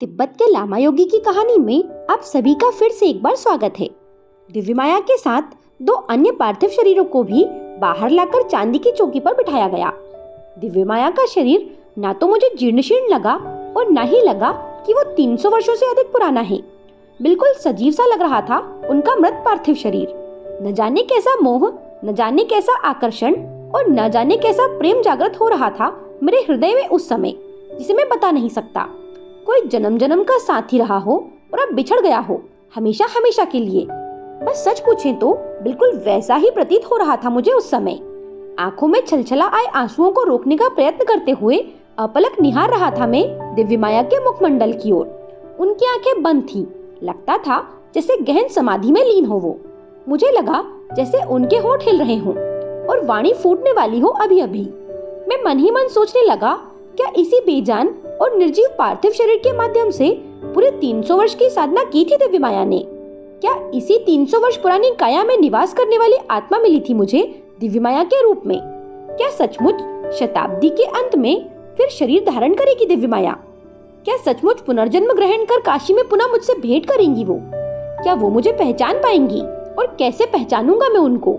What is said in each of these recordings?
तिब्बत के लामा योगी की कहानी में आप सभी का फिर से एक बार स्वागत है। दिव्य माया के साथ दो अन्य पार्थिव शरीरों को भी बाहर लाकर चांदी की चौकी पर बिठाया गया। दिव्य माया का शरीर ना तो मुझे जीर्ण शीर्ण लगा और ना ही लगा कि वो 300 वर्षों से अधिक पुराना है। बिल्कुल सजीव सा लग रहा था उनका मृत पार्थिव शरीर। न जाने कैसा मोह, न जाने कैसा आकर्षण और न जाने कैसा प्रेम जागृत हो रहा था मेरे हृदय में उस समय, जिसे मैं बता नहीं सकता। कोई जन्म जन्म का साथी रहा हो और अब बिछड़ गया हो हमेशा हमेशा के लिए। बस सच पूछें तो बिल्कुल वैसा ही प्रतीत हो रहा था मुझे उस समय। आंखों में छलछला आए आंसुओं को रोकने का प्रयत्न करते हुए अपलक निहार रहा था मैं दिव्य माया के मुखमंडल की ओर। उनकी आंखें बंद थीं। लगता था जैसे गहन समाधि में लीन हो वो। मुझे लगा जैसे उनके होंठ हिल रहे हों और वाणी फूटने वाली हो अभी अभी। मैं मन ही मन सोचने लगा, क्या इसी बेजान और निर्जीव पार्थिव शरीर के माध्यम से पूरे 300 वर्ष की साधना की थी दिव्य माया ने? क्या इसी 300 वर्ष पुरानी काया में निवास करने वाली आत्मा मिली थी मुझे दिव्य माया के रूप में? क्या सचमुच शताब्दी के अंत में फिर शरीर धारण करेगी दिव्य माया? क्या सचमुच पुनर्जन्म ग्रहण कर काशी में पुनः मुझसे भेंट करेंगी वो? क्या वो मुझे पहचान पाएंगी और कैसे पहचानूंगा मैं उनको?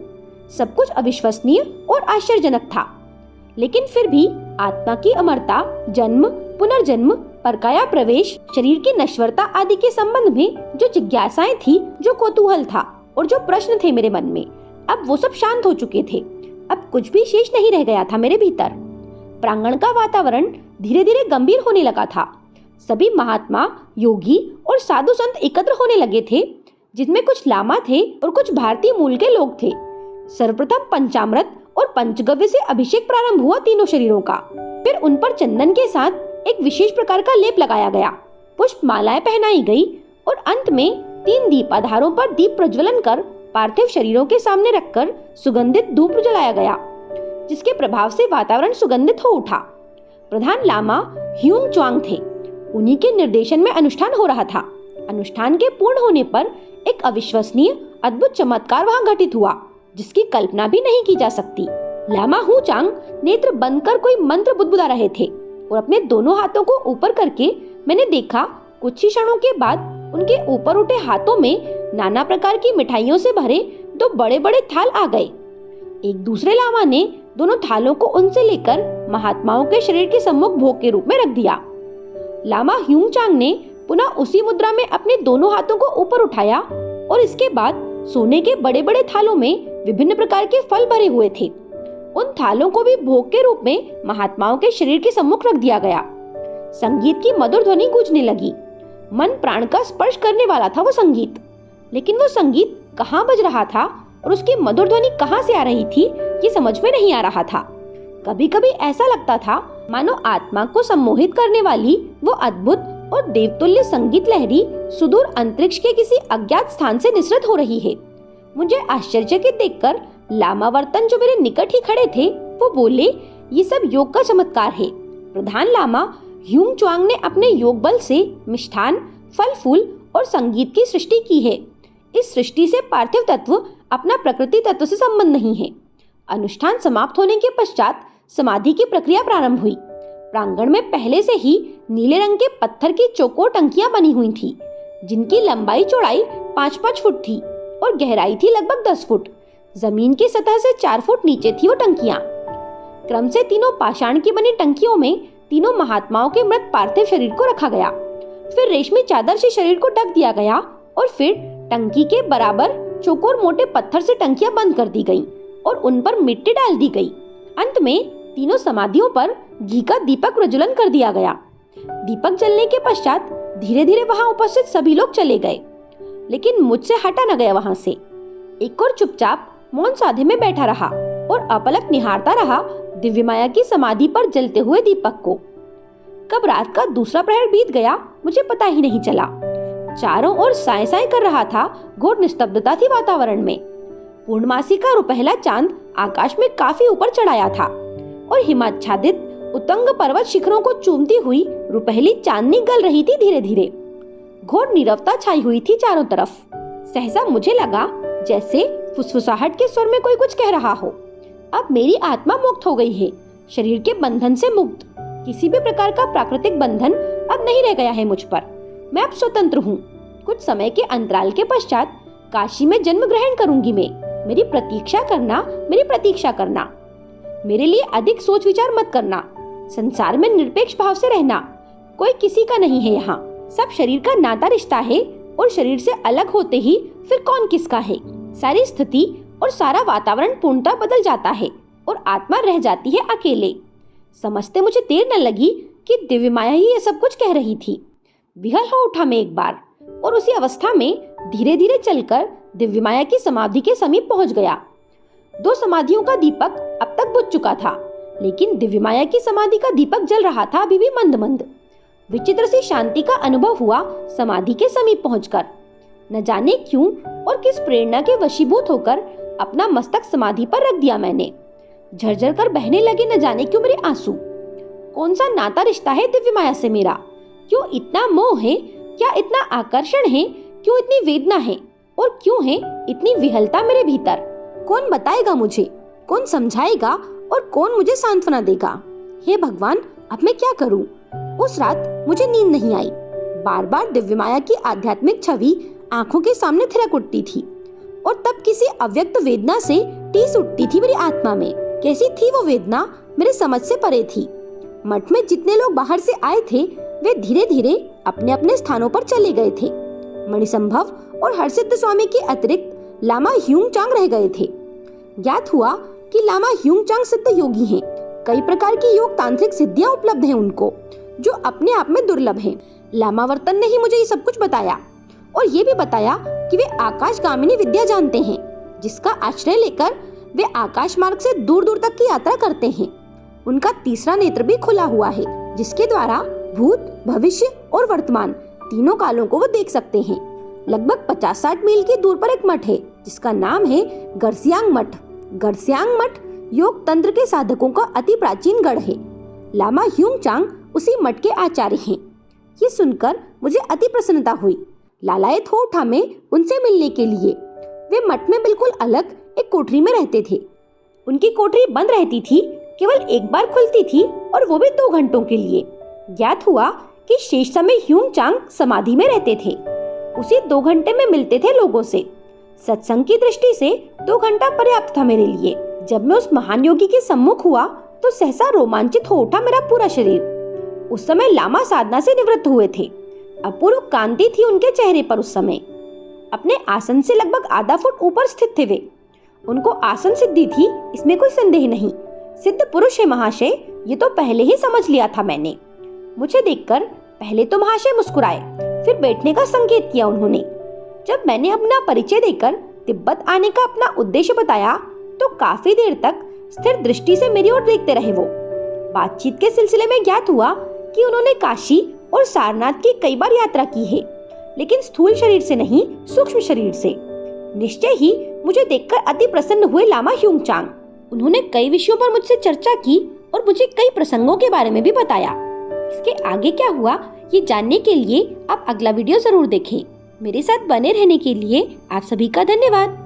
सब कुछ अविश्वसनीय और आश्चर्यजनक था, लेकिन फिर भी आत्मा की अमरता, जन्म, पुनर्जन्म, परकाया प्रवेश, शरीर की नश्वरता आदि के संबंध में जो जिज्ञासाएं थी, जो कौतूहल था और जो प्रश्न थे मेरे मन में, अब वो सब शांत हो चुके थे। अब कुछ भी शेष नहीं रह गया था मेरे भीतर। प्रांगण का वातावरण धीरे धीरे गंभीर होने लगा था। सभी महात्मा, योगी और साधु संत एकत्र होने लगे थे, जिनमें कुछ लामा थे और कुछ भारतीय मूल के लोग थे। सर्वप्रथम पंचामृत और पंचगव्य से अभिषेक प्रारंभ हुआ तीनों शरीरों का। फिर उन पर चंदन के साथ एक विशेष प्रकार का लेप लगाया गया, पुष्प मालाएं पहनाई गई और अंत में 3 दीप आधारों पर दीप प्रज्वलन कर पार्थिव शरीरों के सामने रखकर सुगंधित धूप जलाया गया, जिसके प्रभाव से वातावरण सुगंधित हो उठा। प्रधान लामा ह्यूंग च्वांग थे। उन्हीं के निर्देशन में अनुष्ठान हो रहा था। अनुष्ठान के पूर्ण होने पर एक अविश्वसनीय अद्भुत चमत्कार वहां घटित हुआ, जिसकी कल्पना भी नहीं की जा सकती। लामा हू चांग नेत्र बंद कर कोई मंत्र बुदबुदा रहे थे और अपने दोनों हाथों को ऊपर करके मैंने देखा कुछ ही क्षणों के बाद उनके ऊपर उठे हाथों में नाना प्रकार की मिठाइयों से भरे 2 बड़े बड़े थाल आ गए। एक दूसरे लामा ने दोनों थालों को उनसे लेकर महात्माओं के शरीर के सम्मुख भोग के रूप में रख दिया। लामा ह्यूंग चांग ने पुनः उसी मुद्रा में अपने दोनों हाथों को ऊपर उठाया और इसके बाद सोने के बड़े बड़े थालों में विभिन्न प्रकार के फल भरे हुए थे। उन थालों को भी भोग के रूप में महात्माओं के शरीर के सम्मुख रख दिया गया। संगीत की मधुर ध्वनि गूंजने लगी। मन प्राण का स्पर्श करने वाला था वो संगीत, लेकिन वो संगीत कहाँ बज रहा था और उसकी मधुर ध्वनि कहाँ से आ रही थी, ये समझ में नहीं आ रहा था। कभी कभी ऐसा लगता था मानो आत्मा को सम्मोहित करने वाली वो अद्भुत और देवतुल्य संगीत लहरी सुदूर अंतरिक्ष के किसी अज्ञात स्थान से निसृत हो रही है। मुझे आश्चर्यचकित देखकर लामावर्तन जो मेरे निकट ही खड़े थे वो बोले, ये सब योग का चमत्कार है। प्रधान लामा ह्यूंग च्वांग ने अपने योग बल से मिष्ठान, फल फूल और संगीत की सृष्टि की है। इस सृष्टि से पार्थिव तत्व अपना प्रकृति तत्व से संबंध नहीं है। अनुष्ठान समाप्त होने के पश्चात समाधि की प्रक्रिया प्रारंभ हुई। प्रांगण में पहले से ही नीले रंग के पत्थर की चौकोर टंकियां बनी हुई थी, जिनकी लंबाई चौड़ाई 5-5 फुट थी और गहराई थी लगभग 10 फुट। जमीन की सतह से 4 फुट नीचे थी वो टंकियां। क्रम से तीनों पाषाण की बनी टंकियों में तीनों महात्माओं के मृत पार्थिव शरीर को रखा गया। फिर रेशमी चादर से शरीर को ढक दिया गया और फिर टंकी के बराबर चौकोर मोटे पत्थर से टंकियां बंद कर दी गईं और उन पर मिट्टी डाल दी गई। अंत में तीनों समाधियों पर घी का दीपक प्रज्वलन कर दिया गया। दीपक जलने के पश्चात धीरे धीरे वहां उपस्थित सभी लोग चले गए, लेकिन मुझसे हटा न गया वहां से। एक और चुपचाप मौन साधे में बैठा रहा और अपलक निहारता रहा दिव्य माया की समाधि पर जलते हुए दीपक को। कब रात का दूसरा प्रहर बीत गया मुझे पता ही नहीं चला। चारों ओर साय साय कर रहा था। घोर निस्तब्धता थी वातावरण में। पूर्णमासी का रुपहला चांद आकाश में काफी ऊपर चढ़ाया था और हिमाच्छादित उतंग पर्वत शिखरों को चूमती हुई रुपहली चांदनी गल रही थी धीरे धीरे। घोर नीरवता छाई हुई थी चारों तरफ। सहसा मुझे लगा जैसे फुसफुसाहट के स्वर में कोई कुछ कह रहा हो। अब मेरी आत्मा मुक्त हो गई है, शरीर के बंधन से मुक्त। किसी भी प्रकार का प्राकृतिक बंधन अब नहीं रह गया है मुझ पर। मैं अब स्वतंत्र हूँ। कुछ समय के अंतराल के पश्चात काशी में जन्म ग्रहण करूंगी मैं। मेरी प्रतीक्षा करना। मेरे लिए अधिक सोच विचार मत करना। संसार में निरपेक्ष भाव से रहना। कोई किसी का नहीं है यहाँ। सब शरीर का नाता रिश्ता है और शरीर से अलग होते ही फिर कौन किसका है। सारी स्थिति और सारा वातावरण पूर्णतः बदल जाता है और आत्मा रह जाती है अकेले। समझते मुझे देर न लगी कि दिव्य माया ही ये सब कुछ कह रही थी। विहल हो उठा मैं एक बार और उसी अवस्था में धीरे धीरे चलकर दिव्य माया की समाधि के समीप पहुंच गया। 2 समाधियों का दीपक अब तक बुझ चुका था, लेकिन दिव्य माया की समाधि का दीपक जल रहा था अभी भी मंद मंद। विचित्र सी शांति का अनुभव हुआ समाधि के समीप पहुंचकर। न जाने क्यों और किस प्रेरणा के वशीभूत होकर अपना मस्तक समाधि पर रख दिया मैंने। झरझर कर बहने लगे न जाने क्यों मेरे आंसू। कौन सा नाता रिश्ता है दिव्य माया से मेरा? क्यों इतना मोह है? क्या इतना आकर्षण है? क्यों इतनी वेदना है? और क्यों है इतनी विहलता मेरे भीतर? कौन बताएगा मुझे? कौन समझाएगा? और कौन मुझे सांत्वना देगा? हे भगवान, अब मैं क्या करूं? उस रात मुझे नींद नहीं आई। बार बार दिव्य माया की आध्यात्मिक छवि आंखों के सामने थिरक उठती थी और तब किसी अव्यक्त वेदना से टीस उठती थी मेरी आत्मा में। कैसी थी वो वेदना? मेरे समझ से परे थी। मठ में जितने लोग बाहर से आए थे वे धीरे धीरे अपने अपने स्थानों पर चले गए थे। मणिसंभव और हरसिद्ध स्वामी के अतिरिक्त लामा ह्यूंग चांग रह गए थे। ज्ञात हुआ कि लामा ह्यूंग चांग सिद्ध योगी हैं। कई प्रकार की योग तांत्रिक सिद्धियां उपलब्ध हैं उनको, जो अपने आप में दुर्लभ हैं। लामावर्तन ने ही मुझे ये सब कुछ बताया और ये भी बताया कि वे आकाशगामिनी विद्या जानते हैं, जिसका आश्रय लेकर वे आकाश मार्ग से दूर दूर तक की यात्रा करते हैं। उनका तीसरा नेत्र भी खुला हुआ है, जिसके द्वारा भूत, भविष्य और वर्तमान तीनों कालों को वो देख सकते हैं। लगभग 50-60 मील की दूर पर एक मठ है, जिसका नाम है गर्सियांग मठ। गर्सियांग मठ योग तंत्र के साधकों का अति प्राचीन गढ़ है। लामा ह्यूंग चांग उसी मठ के आचार्य हैं। ये सुनकर मुझे अति प्रसन्नता हुई। लालायत हो उठा मैं उनसे मिलने के लिए। वे मठ में बिल्कुल अलग एक कोठरी में रहते थे। उनकी कोठरी बंद रहती थी, केवल एक बार खुलती थी और वो भी 2 घंटों के लिए। ज्ञात हुआ कि शेष समय ह्यूंग चांग समाधि में रहते थे। उसी 2 घंटे में मिलते थे लोगों से। सत्संग की दृष्टि से 2 घंटा पर्याप्त था मेरे लिए। जब मैं उस महान योगी के सम्मुख हुआ तो सहसा रोमांचित हो उठा मेरा पूरा शरीर। उस समय लामा साधना से निवृत्त हुए थे। अपूर्व कांति थी उनके चेहरे पर उस समय। अपने आसन से लगभग आधा फुट ऊपर स्थित थे वे। उनको आसन सिद्धि थी, इसमें कोई संदेह नहीं। सिद्ध पुरुष है महाशय, ये तो पहले ही समझ लिया था मैंने। मुझे देखकर पहले तो महाशय मुस्कुराए, फिर बैठने का संकेत किया उन्होंने। जब मैंने अपना परिचय देकर तिब्बत आने का अपना उद्देश्य बताया तो काफी देर तक स्थिर दृष्टि से मेरी ओर देखते रहे वो। बातचीत के सिलसिले में ज्ञात हुआ कि उन्होंने काशी और सारनाथ की कई बार यात्रा की है, लेकिन स्थूल शरीर से नहीं, सूक्ष्म शरीर से। निश्चय ही मुझे देखकर अति प्रसन्न हुए लामा ह्यूंग चांग। उन्होंने कई विषयों पर मुझसे चर्चा की और मुझे कई प्रसंगों के बारे में भी बताया। इसके आगे क्या हुआ ये जानने के लिए आप अगला वीडियो जरूर देखें। मेरे साथ बने रहने के लिए आप सभी का धन्यवाद।